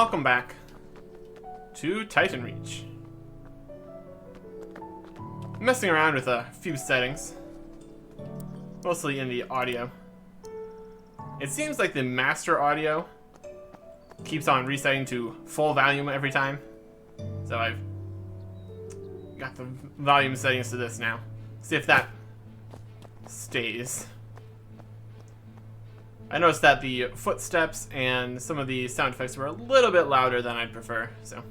welcome back to TitanReach. Messing around with a few settings, mostly in the audio. It seems like the master audio keeps on resetting to full volume every time, so I've got the volume settings to this now. See if that stays. I noticed that the footsteps and some of the sound effects were a little bit louder than I'd prefer, so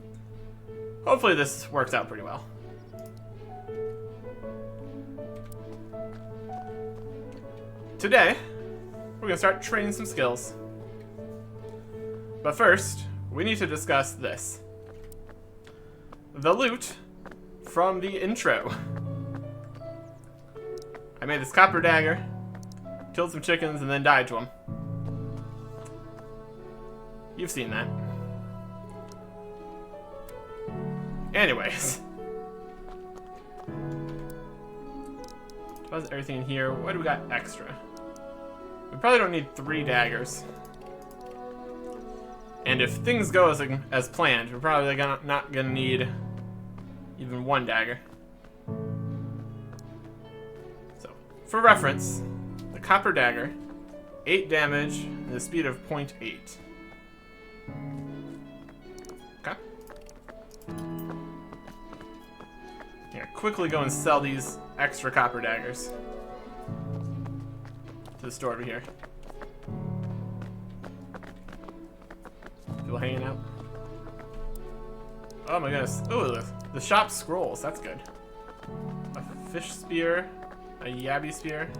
hopefully this works out pretty well. Today, we're going to start training some skills. But first, we need to discuss this. The loot from the intro. I made this copper dagger, killed some chickens, and then died to them. You've seen that. Anyways. Deposit everything in here. What do we got extra? We probably don't need 3 daggers. And if things go as planned, we're probably not gonna need even 1 dagger. So, for reference, the copper dagger, 8 damage, and the speed of 0.8. Okay. Here, quickly go and sell these extra copper daggers to the store over here. People hanging out. Oh my goodness. Ooh, the shop scrolls. That's good. A fish spear, a yabby spear.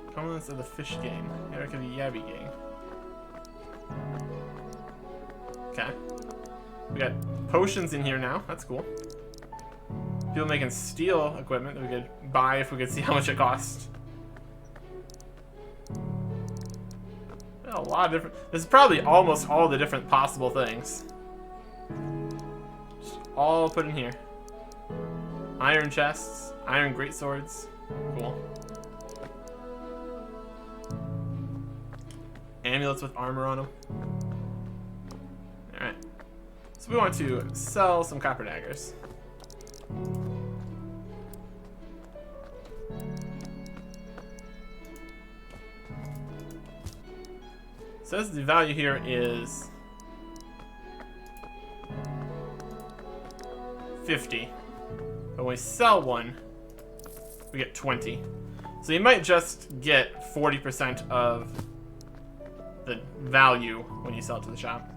Components of the fish gang. Eric of the yabby gang. Okay. We got potions in here now. That's cool. People making steel equipment that we could buy if we could see how much it costs. A lot of different. This is probably almost all the different possible things. Just all put in here. Iron chests, iron greatswords. Cool. Amulets with armor on them. Alright. So we want to sell some copper daggers. Says the value here is 50. But when we sell one, we get 20. So you might just get 40% of the value when you sell it to the shop.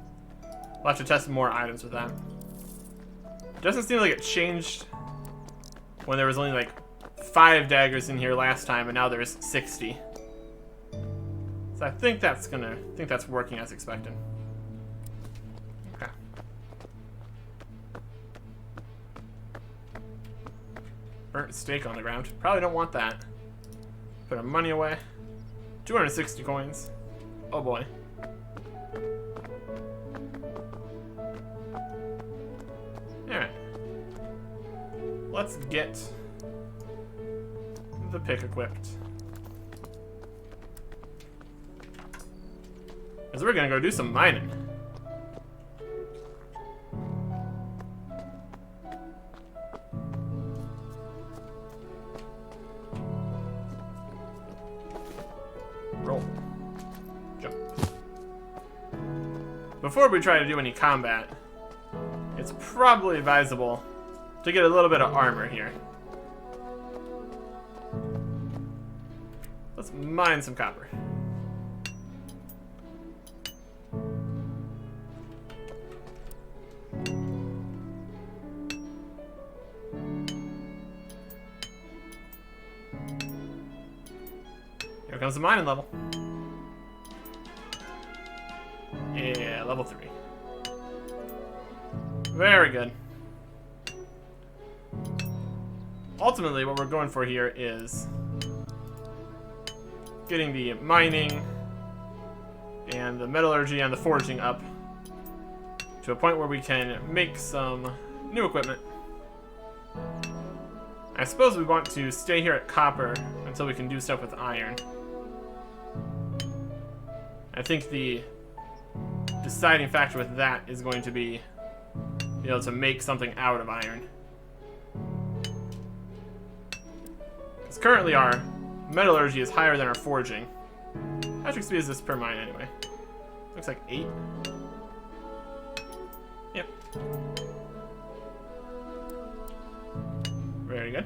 We'll have to test more items with that. It doesn't seem like it changed when there was only like 5 daggers in here last time, and now there's 60. So I think that's working as expected. Okay. Burnt steak on the ground. Probably don't want that. Put our money away. 260 coins. Oh boy. Alright. Let's get the pick equipped. Because we're gonna go do some mining. Roll. Jump. Before we try to do any combat, it's probably advisable to get a little bit of armor here. Let's mine some copper. Here comes the mining level. Yeah, level 3. Very good. Ultimately, what we're going for here is getting the mining and the metallurgy and the forging up to a point where we can make some new equipment. I suppose we want to stay here at copper until we can do stuff with iron. I think the deciding factor with that is going to be able to make something out of iron. Because currently our metallurgy is higher than our forging. How much XP is this per mine anyway? Looks like 8. Yep. Very good.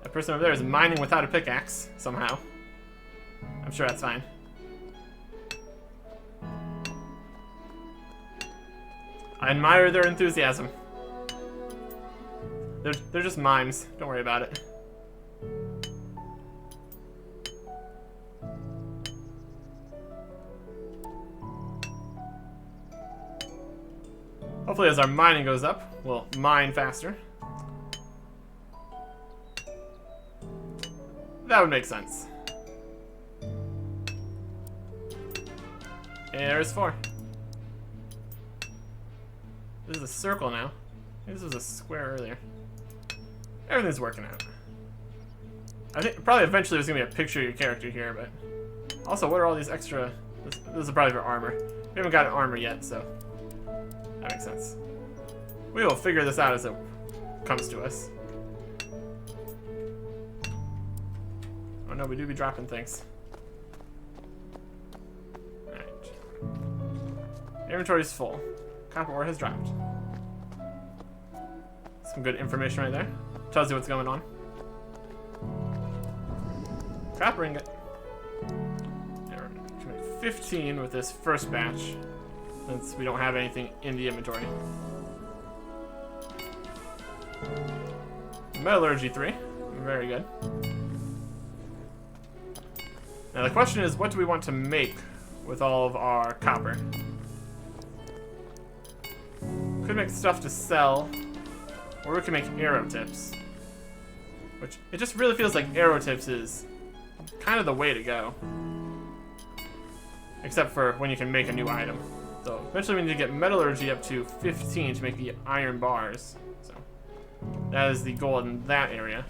That person over there is mining without a pickaxe, somehow. I'm sure that's fine. I admire their enthusiasm. They're just mimes. Don't worry about it. Hopefully as our mining goes up, we'll mine faster. That would make sense. There's 4. This is a circle now. Maybe this was a square earlier. Everything's working out. I think probably eventually there's gonna be a picture of your character here, but also, what are all these extra? This is probably for armor. We haven't got an armor yet, so that makes sense. We will figure this out as it comes to us. Oh no, we do be dropping things. Alright. Inventory's full. Copper ore has dropped. Some good information right there. Tells you what's going on. Copper ingot. There, we can make 15 with this first batch, since we don't have anything in the inventory. Metallurgy 3. Very good. Now the question is, what do we want to make with all of our copper? Could make stuff to sell, or we could make arrow tips. Which, it just really feels like arrow tips is kind of the way to go. Except for when you can make a new item. So, eventually we need to get metallurgy up to 15 to make the iron bars. So, that is the goal in that area.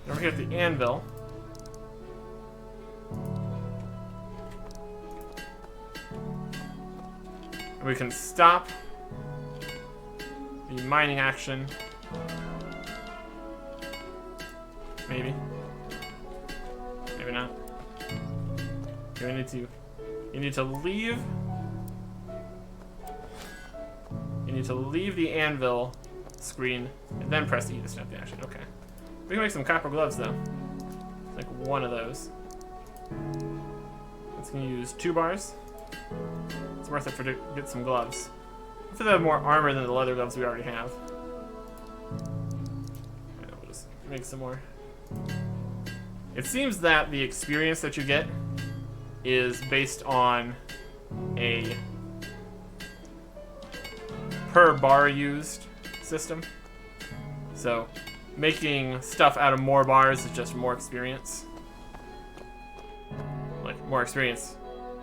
And over here at the anvil. We can stop the mining action. Maybe. Maybe not. Okay, you need to leave. You need to leave the anvil screen and then press E to stop the action. Okay. We can make some copper gloves though. Like one of those. It's gonna use 2 bars. It's worth it for to get some gloves. Hopefully they have more armor than the leather gloves we already have. Yeah, we'll just make some more. It seems that the experience that you get is based on a per bar used system. So making stuff out of more bars is just more experience. Like more experience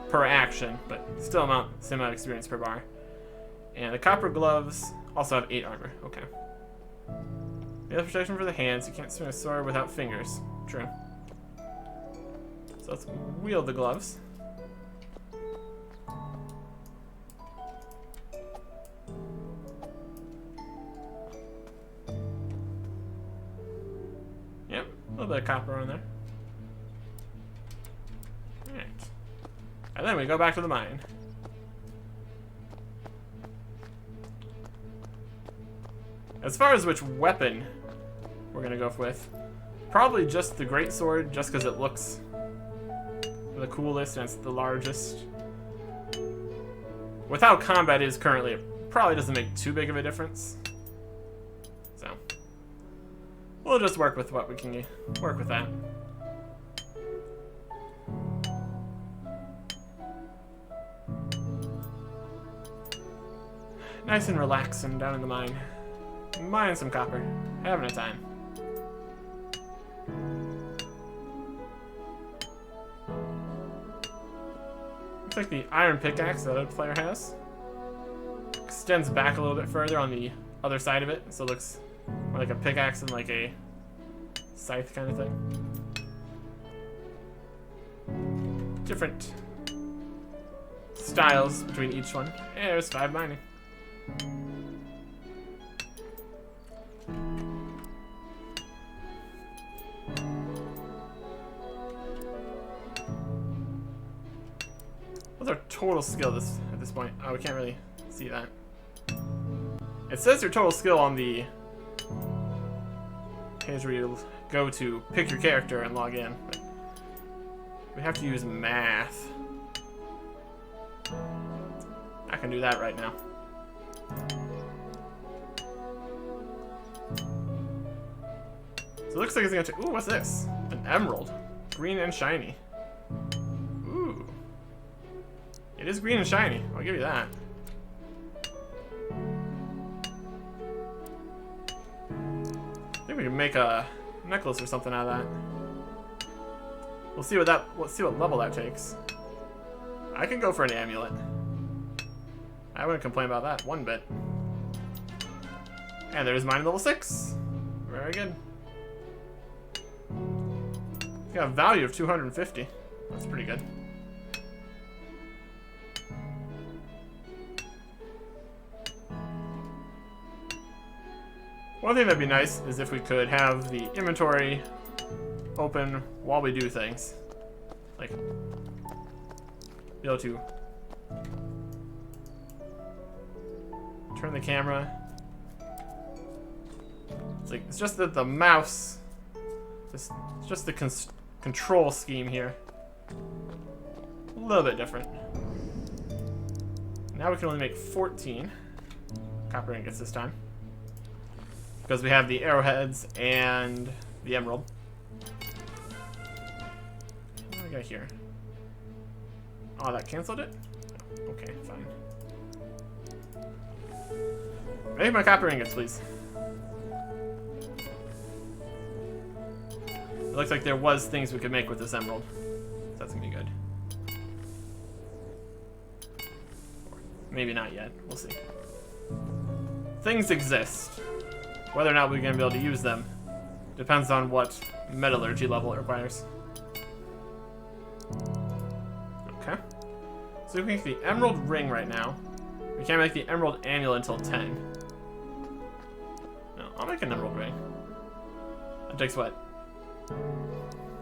per action, but still same amount of experience per bar. And the copper gloves also have 8 armor. Okay. The other protection for the hands. You can't swing a sword without fingers. True. So let's wield the gloves. Yep, a little bit of copper on there. Alright. And then we go back to the mine. As far as which weapon we're gonna go with, probably just the greatsword, just because it looks the coolest and it's the largest. With how combat is currently, it probably doesn't make too big of a difference. So we'll just work with what we can work with that. Nice and relaxing down in the mine. Mining some copper. Having a time. Looks like the iron pickaxe that other player has extends back a little bit further on the other side of it, so it looks Or like a pickaxe and like a scythe kind of thing. Different styles between each one. Yeah, there's 5 mining. What's our total skill at this point? Oh, we can't really see that. It says your total skill on the page where you go to pick your character and log in. But we have to use math. I can do that right now. So it looks like it's gonna take. Ooh, what's this? An emerald. Green and shiny. Ooh. It is green and shiny. I'll give you that. I think we can make a necklace or something out of that. We'll see what level that takes. I can go for an amulet. I wouldn't complain about that one bit. And there's mine level 6. Very good. It's got a value of 250. That's pretty good. One thing that'd be nice is if we could have the inventory open while we do things. Like, be able to turn the camera. It's just that the mouse, it's just the control scheme here, a little bit different. Now we can only make 14 copper ingots this time, because we have the arrowheads and the emerald. What do we got here? Oh, that canceled it? Okay, fine. Make my copper ingots, please. It looks like there was things we could make with this emerald. So that's gonna be good. Or maybe not yet. We'll see. Things exist. Whether or not we're going to be able to use them depends on what metallurgy level it requires. Okay. So we can make the emerald ring right now. We can't make the emerald amulet until 10. No, I'll make an emerald ring. That takes what?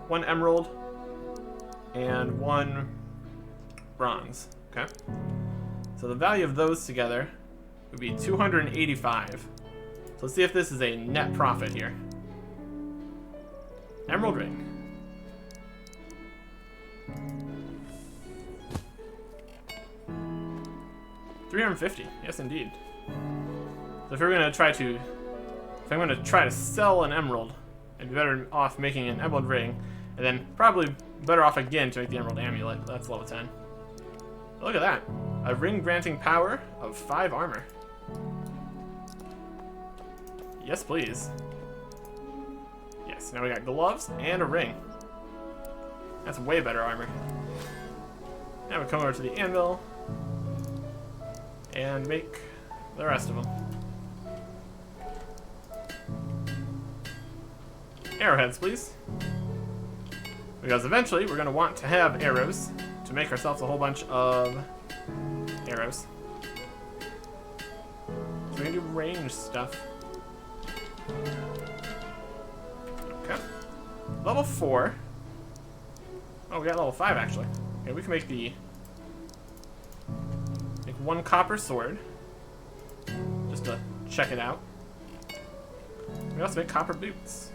1 emerald and 1 bronze. Okay. So the value of those together would be 285. So let's see if this is a net profit here. Emerald ring. $350. Yes, indeed. So if I'm going to try to sell an emerald, I'd be better off making an emerald ring, and then probably better off again to make the emerald amulet. That's level 10. But look at that. A ring granting power of 5 armor. Yes, please. Yes, now we got gloves and a ring. That's way better armor. Now we come over to the anvil and make the rest of them. Arrowheads, please. Because eventually we're going to want to have arrows to make ourselves a whole bunch of arrows. So we can do range stuff. Okay. Level 4. Oh, we got level 5 actually. Okay, we can make 1 copper sword. Just to check it out. We can also make copper boots.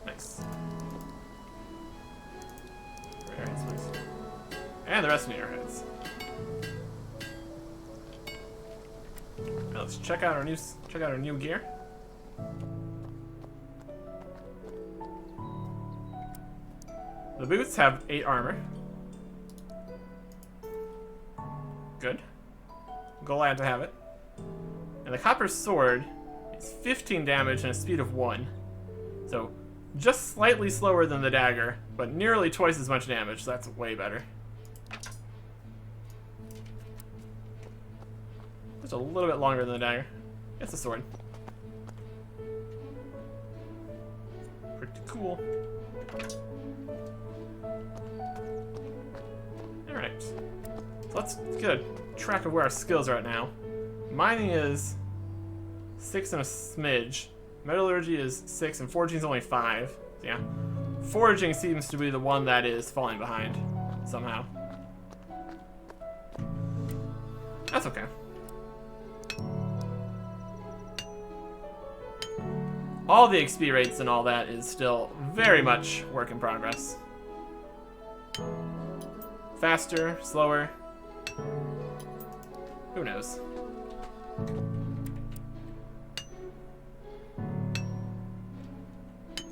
Nice. Arrowheads, please. And the rest of the arrowheads. Now let's check out our new gear. The boots have 8 armor. Good. Glad to have it. And the copper sword is 15 damage and a speed of 1. So just slightly slower than the dagger, but nearly twice as much damage. So that's way better. Just a little bit longer than the dagger. It's a sword. Pretty cool. Alright. So let's get a track of where our skills are at now. Mining is 6 and a smidge. Metallurgy is 6 and foraging is only 5. So yeah. Foraging seems to be the one that is falling behind somehow. That's okay. All the XP rates and all that is still very much work in progress. Faster, slower. Who knows?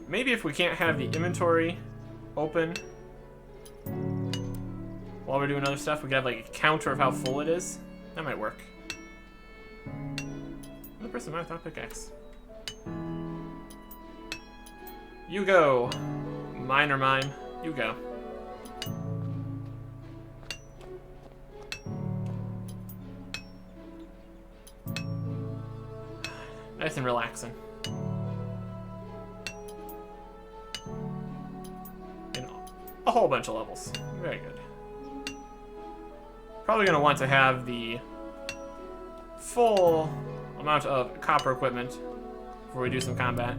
Maybe if we can't have the inventory open while we're doing other stuff, we could have like a counter of how full it is. That might work. Another person might have thought pickaxe. You go. Mine or mine. You go. Nice and relaxing. And a whole bunch of levels. Very good. Probably going to want to have the full amount of copper equipment before we do some combat.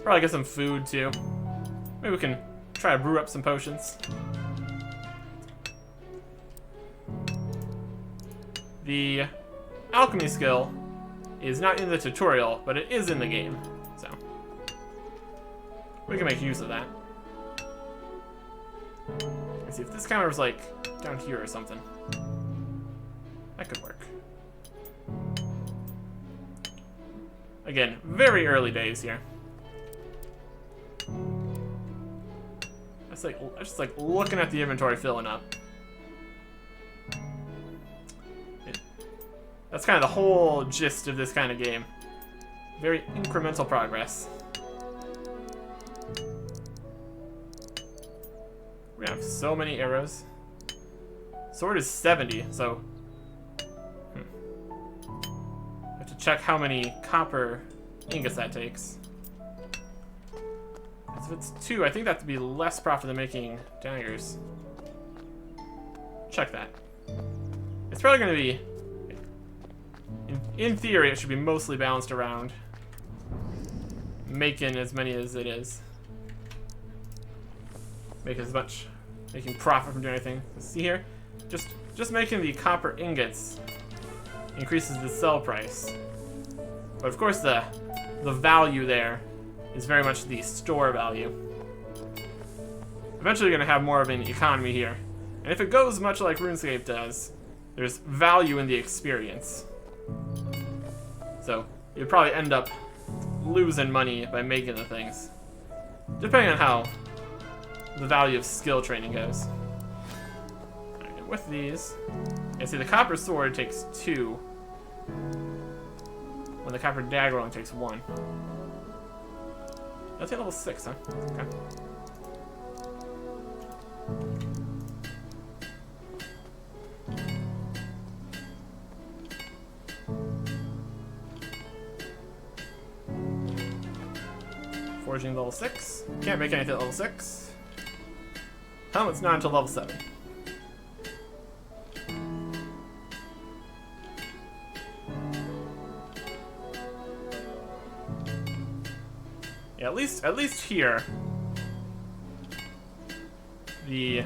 Probably get some food too. Maybe we can try to brew up some potions. The alchemy skill is not in the tutorial, but it is in the game, so we can make use of that. Let's see if this counter was like down here or something. That could work. Again, very early days here. I just like looking at the inventory filling up. That's kind of the whole gist of this kind of game. Very incremental progress. We have so many arrows. Sword is 70, so I have to check how many copper ingots that takes. So if it's 2, I think that would be less profit than making daggers. Check that. It's probably going to be, in theory, it should be mostly balanced around making as many as it is. Making profit from doing anything. See here? Just making the copper ingots increases the sell price. But of course the value there is very much the store value. Eventually you're going to have more of an economy here. And if it goes much like RuneScape does, there's value in the experience. So you'd probably end up losing money by making the things, depending on how the value of skill training goes. Alright, and with these, yeah, see the copper sword takes 2, when the copper dagger only takes 1. That's at level 6, huh? Okay. Forging level 6. Can't make anything at level 6. Helmet's not until level 7. Yeah, at least here, the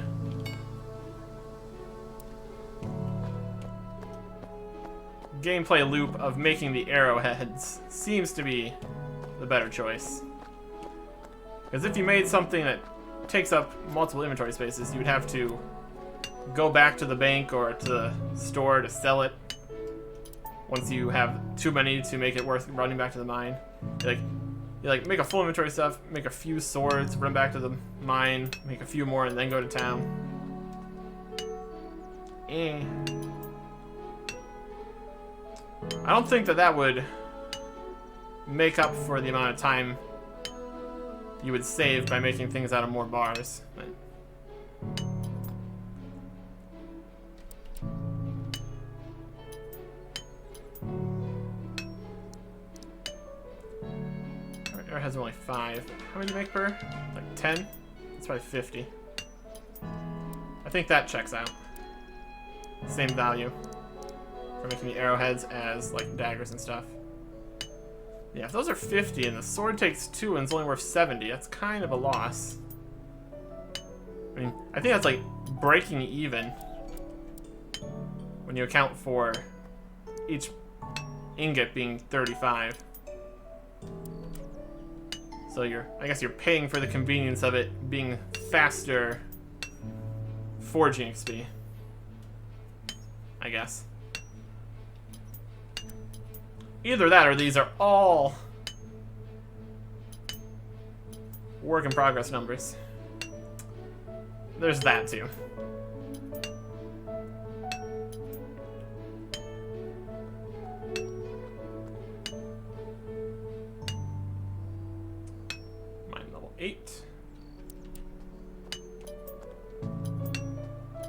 gameplay loop of making the arrowheads seems to be the better choice. Because if you made something that takes up multiple inventory spaces, you would have to go back to the bank or to the store to sell it once you have too many to make it worth running back to the mine. You like make a full inventory stuff, make a few swords, run back to the mine, make a few more, and then go to town. I don't think that would make up for the amount of time you would save by making things out of more bars. But Arrowheads are only 5. How many do you make per? Like 10? That's probably 50. I think that checks out. Same value for making the arrowheads as like daggers and stuff. Yeah, if those are 50 and the sword takes 2 and it's only worth 70, that's kind of a loss. I mean, I think that's like breaking even when you account for each ingot being 35. So I guess you're paying for the convenience of it being faster forging XP. I guess. Either that or these are all work in progress numbers. There's that too. Mine level 8.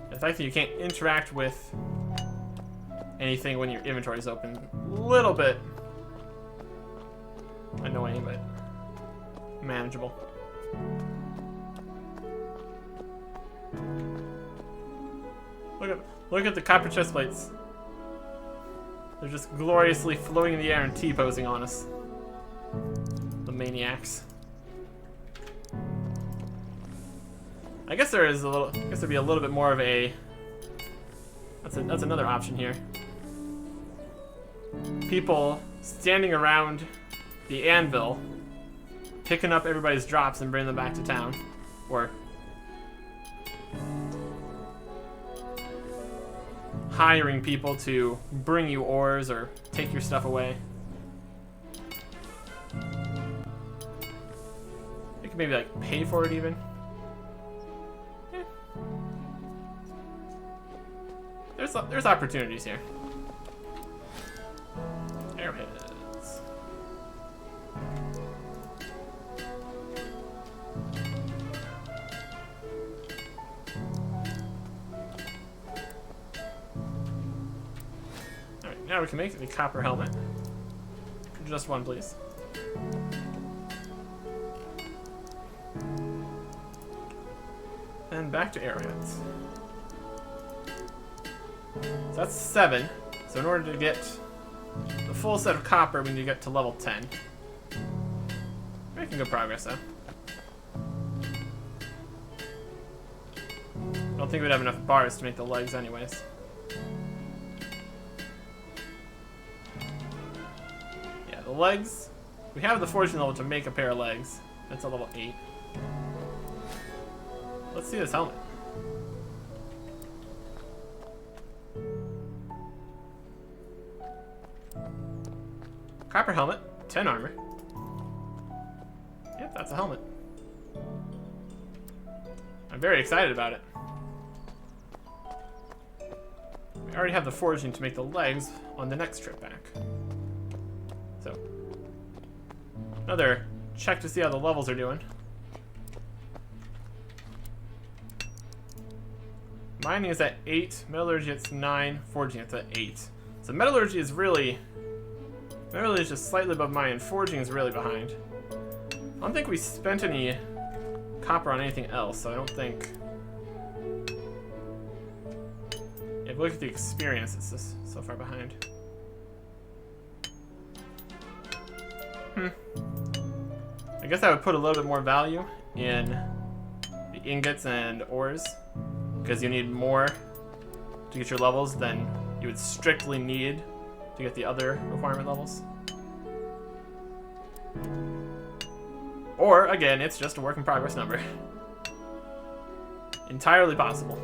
The fact that you can't interact with anything when your inventory is open, a little bit annoying, but manageable. Look at the copper chest plates. They're just gloriously floating in the air and T-posing on us. The maniacs. I guess there'd be a little bit more of a. That's another option here. People standing around the anvil, picking up everybody's drops and bringing them back to town, or hiring people to bring you ores or take your stuff away. You could maybe like pay for it even. There's opportunities here. Arrowheads. Alright, now we can make the copper helmet. Just one, please. And back to arrowheads. So that's 7. So in order to get the full set of copper, we need to get to level 10. Making good progress, though. I don't think we'd have enough bars to make the legs anyways. Yeah, the legs. We have the fortune level to make a pair of legs. That's a level 8. Let's see this helmet. Copper helmet, 10 armor. Yep, that's a helmet. I'm very excited about it. We already have the forging to make the legs on the next trip back. So, another check to see how the levels are doing. Mining is at 8, metallurgy it's 9, forging it's at 8. So metallurgy is really just slightly above mine, and forging is really behind. I don't think we spent any copper on anything else, so I don't think. Yeah, if we look at the experience, it's just so far behind. I guess I would put a little bit more value in the ingots and ores, because you need more to get your levels than you would strictly need to get the other requirement levels. Or, again, it's just a work in progress number. Entirely possible.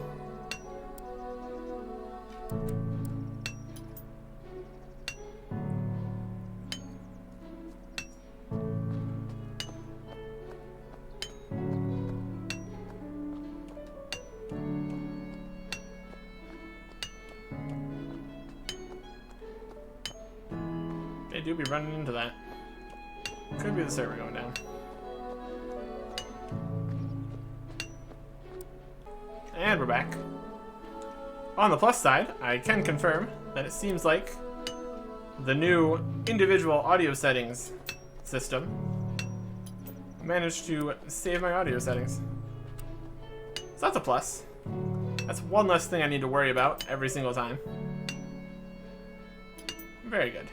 They do be running into that. Could be the server going down. And we're back. On the plus side, I can confirm that it seems like the new individual audio settings system managed to save my audio settings. So that's a plus. That's one less thing I need to worry about every single time. Very good.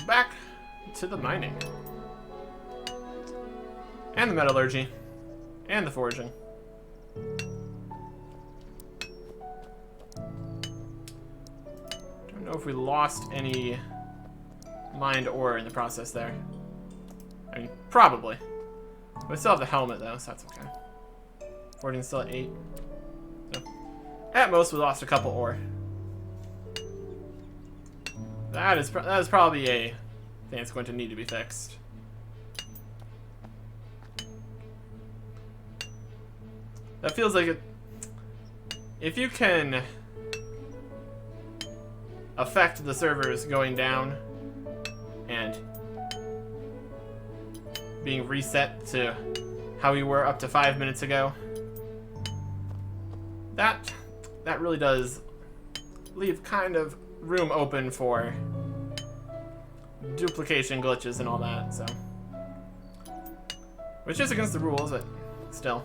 Back to the mining. And the metallurgy. And the foraging. Don't know if we lost any mined ore in the process there. I mean, probably. We still have the helmet though, so that's okay. Foraging's still at 8. So, at most, we lost a couple ore. That is probably a thing that's going to need to be fixed. That feels like it. If you can affect the servers going down and being reset to how we were up to 5 minutes ago, that really does leave kind of room open for duplication glitches and all that, so. Which is against the rules, but still.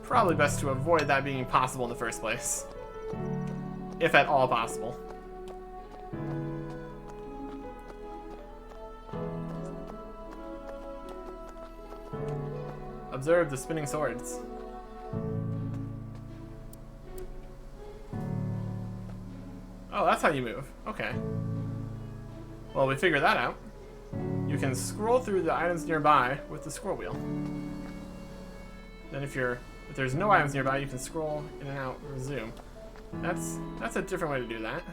Probably best to avoid that being possible in the first place. If at all possible. Observe the spinning swords. Oh, that's how you move. Okay. Well, we figured that out. You can scroll through the items nearby with the scroll wheel. Then if there's no items nearby, you can scroll in and out or zoom. That's a different way to do that.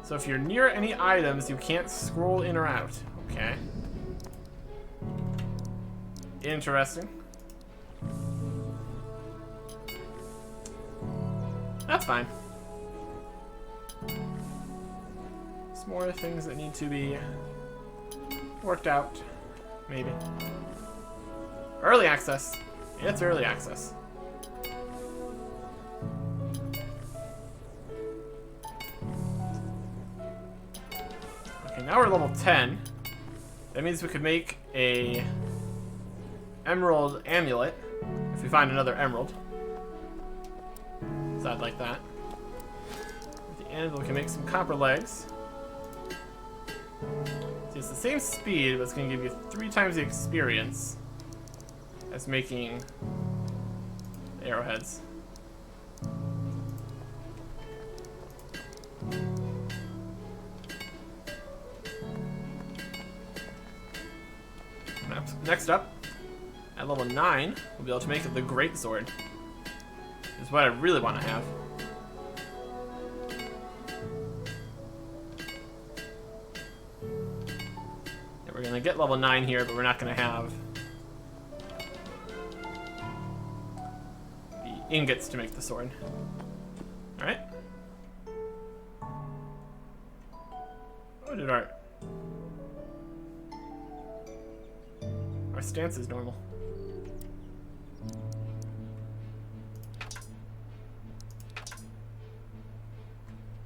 So if you're near any items, you can't scroll in or out. Okay. Interesting. That's fine. Some more things that need to be worked out, maybe. Early access. It's early access. Okay, now we're level 10. That means we could make a emerald amulet if we find another emerald. So I'd like that. At the end, we can make some copper legs. See, it's the same speed, but it's going to give you 3 times the experience as making arrowheads. Next up, at level 9, we'll be able to make the Great Sword. Is what I really want to have. Yeah, we're gonna get level 9 here, but we're not gonna have the ingots to make the sword. Alright. What did our stance is normal.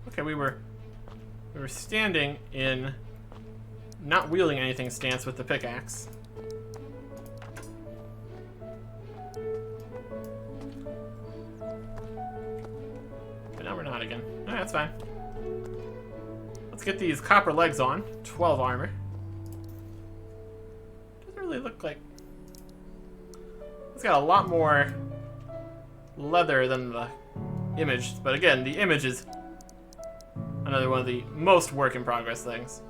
Okay, we were standing in not wielding anything stance with the pickaxe. But now we're not again. Alright, that's fine. Let's get these copper legs on. 12 armor. Doesn't really look like... It's got a lot more leather than the image, but again, the image is another one of the most work in progress things.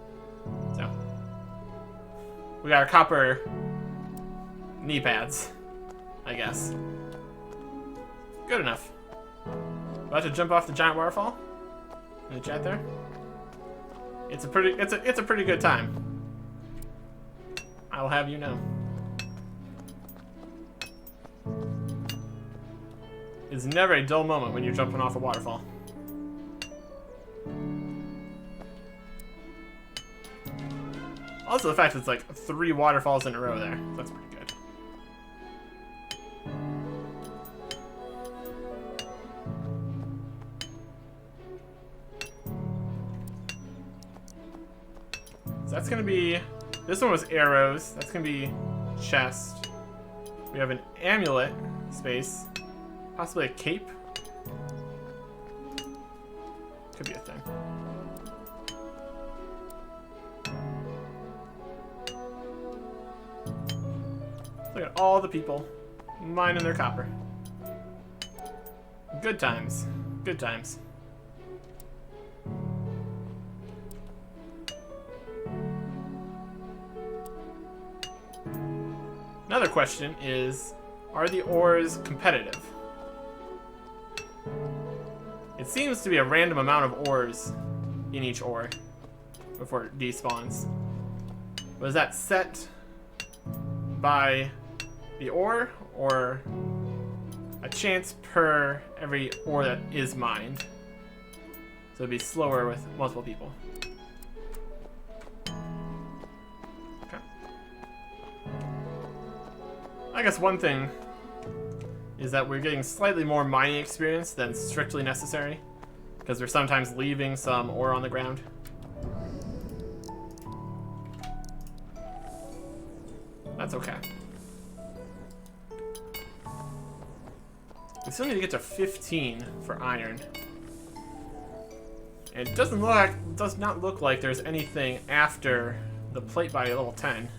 So, we got our copper knee pads, I guess. Good enough. About to jump off the giant waterfall in the chat there. It's a pretty good time. I'll have you know. It's never a dull moment when you're jumping off a waterfall. Also, the fact that it's like 3 waterfalls in a row there. That's pretty good. gonna be... This one was arrows. That's gonna be chest. We have an amulet space. Possibly a cape. Could be a thing. Look at all the people mining their copper. Good times. Good times. Another question is, are the ores competitive? It seems to be a random amount of ores in each ore before it despawns. Was that set by the ore, or a chance per every ore that is mined? So it'd be slower with multiple people. Okay. I guess one thing is that we're getting slightly more mining experience than strictly necessary, because we're sometimes leaving some ore on the ground. That's okay. We still need to get to 15 for iron. And it does not look like there's anything after the plate body level 10.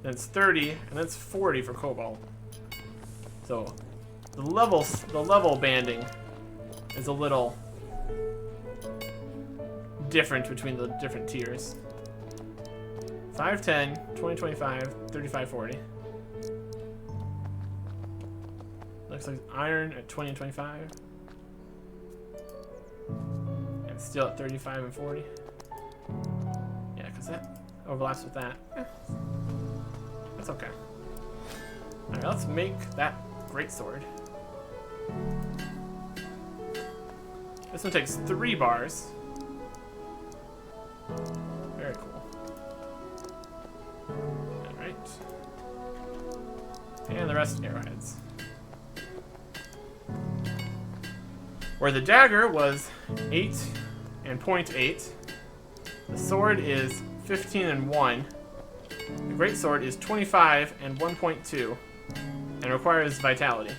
Then it's 30, and then it's 40 for cobalt. So the level banding is a little different between the different tiers. 510, 2025, 3540. Looks like iron at 20 and 25. And steel at 35 and 40. Yeah, because that overlaps with that. That's okay. Alright, let's make that greatsword. This one takes 3 bars. Very cool. Alright. And the rest arrowheads. Where the dagger was 8 and 0.8, the sword is 15 and 1. The greatsword is 25 and 1.2, and requires vitality.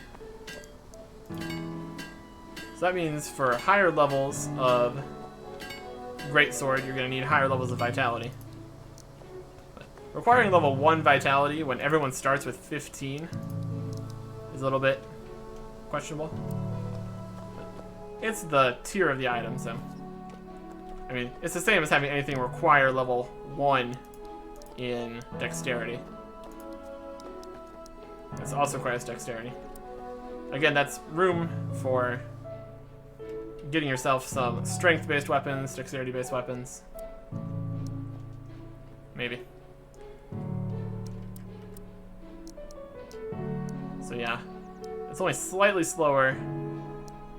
So that means for higher levels of greatsword, you're going to need higher levels of vitality. But requiring level 1 vitality when everyone starts with 15 is a little bit questionable. It's the tier of the item, so... I mean, it's the same as having anything require level 1 in dexterity. This also requires dexterity. Again, that's room for getting yourself some strength-based weapons, dexterity-based weapons. Maybe. So yeah, it's only slightly slower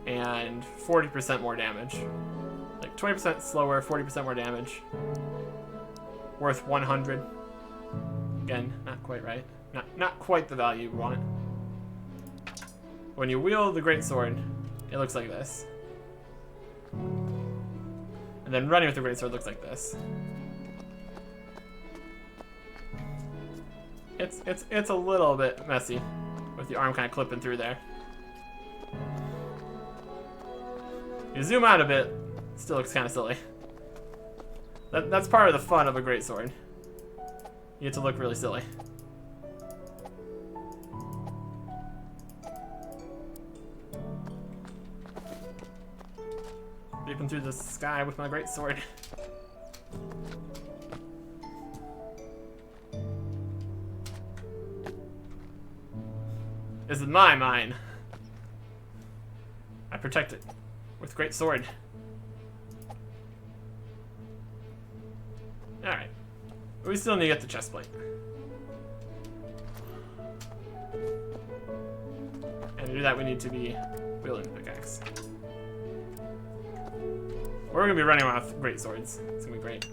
and 40% more damage. Like 20% slower, 40% more damage. Worth 100. Again, not quite right. Not quite the value we want. When you wield the greatsword, it looks like this. And then running with the greatsword looks like this. It's a little bit messy with the arm kind of clipping through there. You zoom out a bit, it still looks kind of silly. That's part of the fun of a greatsword. You get to look really silly. Leaping through the sky with my greatsword. This is my mine. I protect it with great sword. Alright. We still need to get the chest plate. And to do that, we need to be wielding the pickaxe. We're going to be running around with great swords. It's going to be great.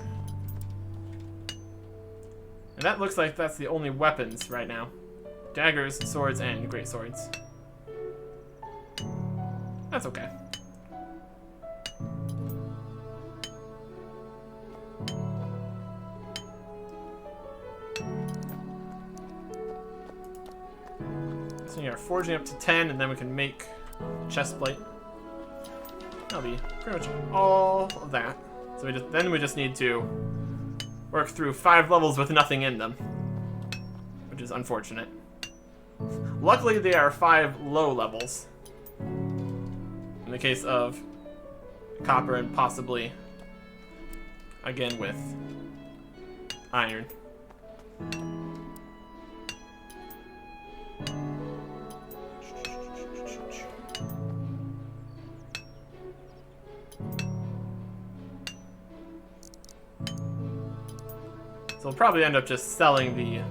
And that looks like that's the only weapons right now. Daggers, swords, and great swords. That's okay. So you are forging up to 10, and then we can make chest plate. That'll be pretty much all of that. So then we just need to work through 5 levels with nothing in them, which is unfortunate. Luckily, they are 5 low levels. In the case of copper and possibly, again, with iron. So we'll probably end up just selling the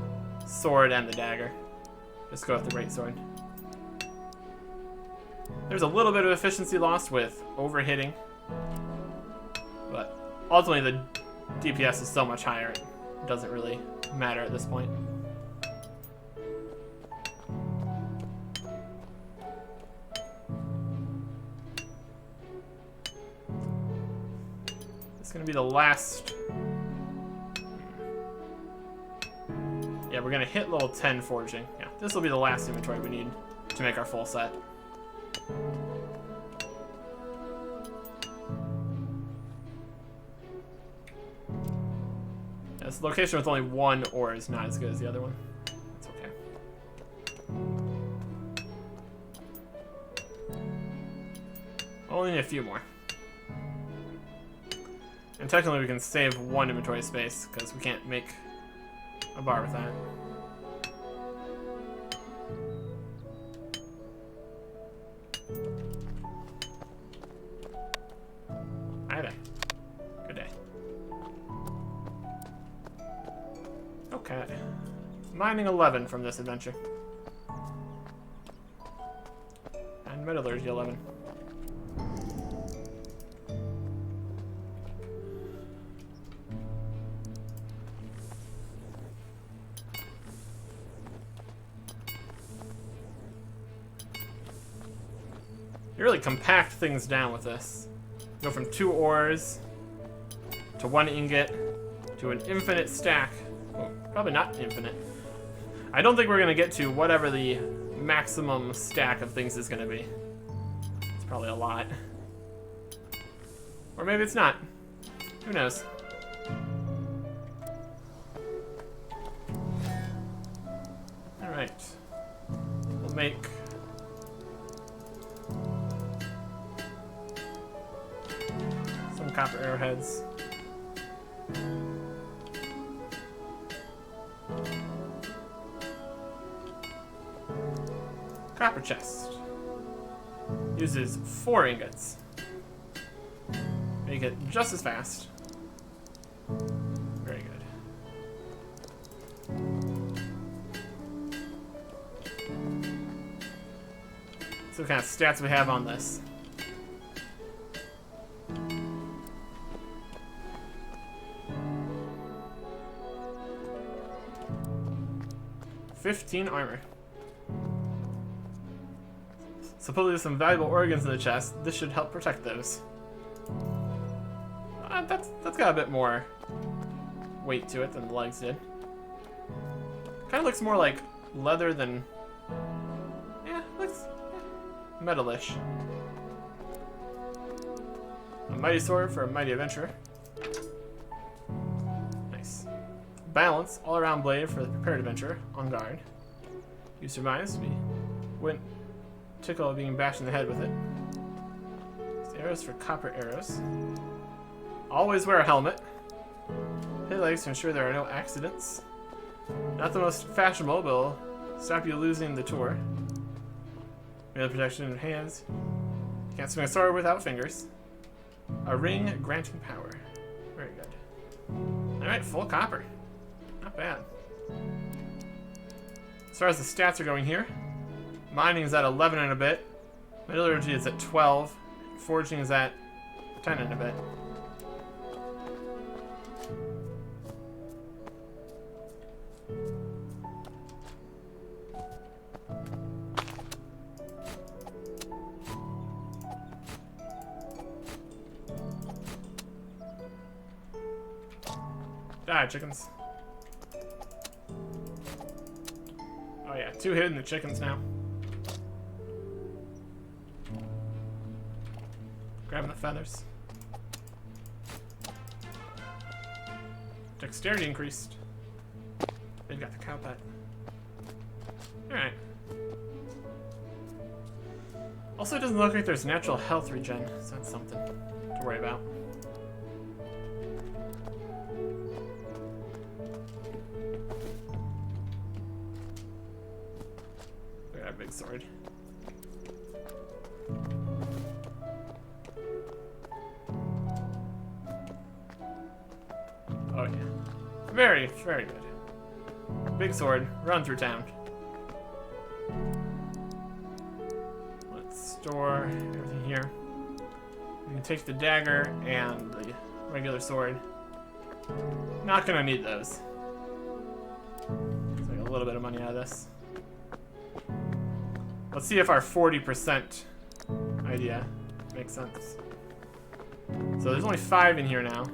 sword and the dagger. Just go with the great sword. There's a little bit of efficiency lost with overhitting, but ultimately the DPS is so much higher, it doesn't really matter at this point. It's gonna be the last. Yeah, we're gonna hit level 10 forging. Yeah, this will be the last inventory we need to make our full set. Yeah, this location with only 1 ore is not as good as the other one. That's okay. Only need a few more. And technically we can save 1 inventory space because we can't make a bar with that. Hi there. Good day. Okay. Mining 11 from this adventure. And metallurgy 11. You really compact things down with this. Go from 2 ores to 1 ingot to an infinite stack. Well, probably not infinite. I don't think we're gonna get to whatever the maximum stack of things is gonna be. It's probably a lot. Or maybe it's not. Who knows? Alright. We'll make copper arrowheads. Copper chest. Uses 4 ingots. Make it just as fast. Very good. So what kind of stats we have on this? 15 armor. Supposedly there's some valuable organs in the chest. This should help protect those. That's got a bit more weight to it than the legs did. Kind of looks more like leather than... Yeah, looks metalish. A mighty sword for a mighty adventurer. Nice. Balance, all-around blade for the prepared adventurer, on guard. You surmise, we wouldn't tickle being bashed in the head with it. It's arrows for copper arrows. Always wear a helmet. Hit legs to ensure there are no accidents. Not the most fashionable, but will stop you losing the tour. Melee protection in hands. You can't swing a sword without fingers. A ring granting power. Very good. Alright, full copper. Not bad. As far as the stats are going here, mining is at 11 and a bit. Metallurgy is at 12. Forging is at 10 and a bit. Die, chickens. Oh yeah, 2 hidden the chickens now. feathers. Dexterity increased. They've got the cow pet. Alright. Also, it doesn't look like there's natural health regen, so that's something to worry about. Look at that big sword. Oh yeah. Very, very good. Big sword, run through town. Let's store everything here. We can take the dagger and the regular sword. Not gonna need those. Let's make a little bit of money out of this. Let's see if our 40% idea makes sense. So there's only 5 in here now.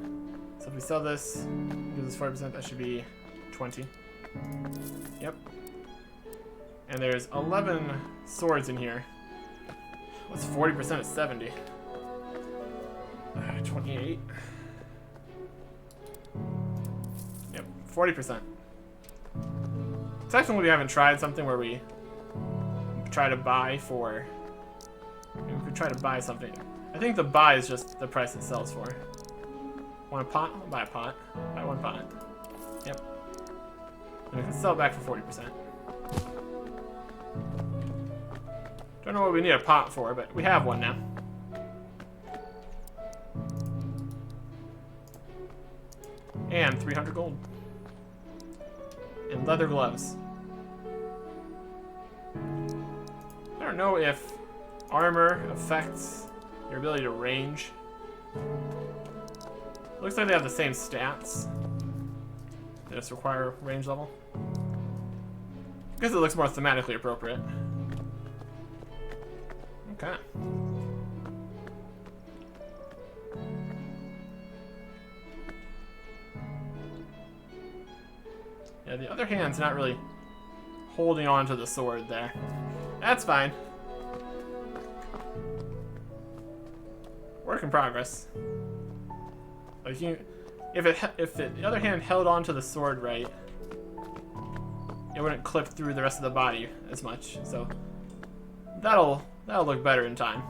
So if we sell this, do this 40%, that should be 20. Yep. And there's 11 swords in here. What's 40% of 70? 28. Yep, 40%. Technically, we haven't tried something where we try to buy for... We could try to buy something. I think the buy is just the price it sells for. Want a pot? I'll buy a pot. Buy 1 pot. Yep. And we can sell it back for 40%. Don't know what we need a pot for, but we have one now. And 300 gold. And leather gloves. I don't know if armor affects your ability to range. Looks like they have the same stats. They just require range level. I guess it looks more thematically appropriate. Okay. Yeah, the other hand's not really holding on to the sword there. That's fine. Work in progress. Like if the other hand held onto the sword right, it wouldn't clip through the rest of the body as much. So that'll look better in time.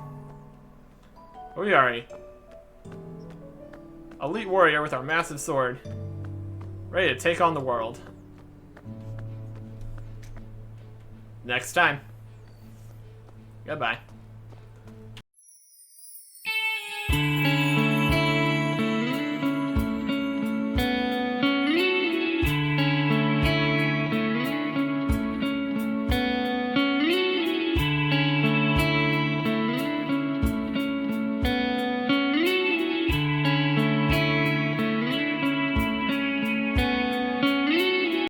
We are a elite warrior with our massive sword, ready to take on the world. Next time. Goodbye.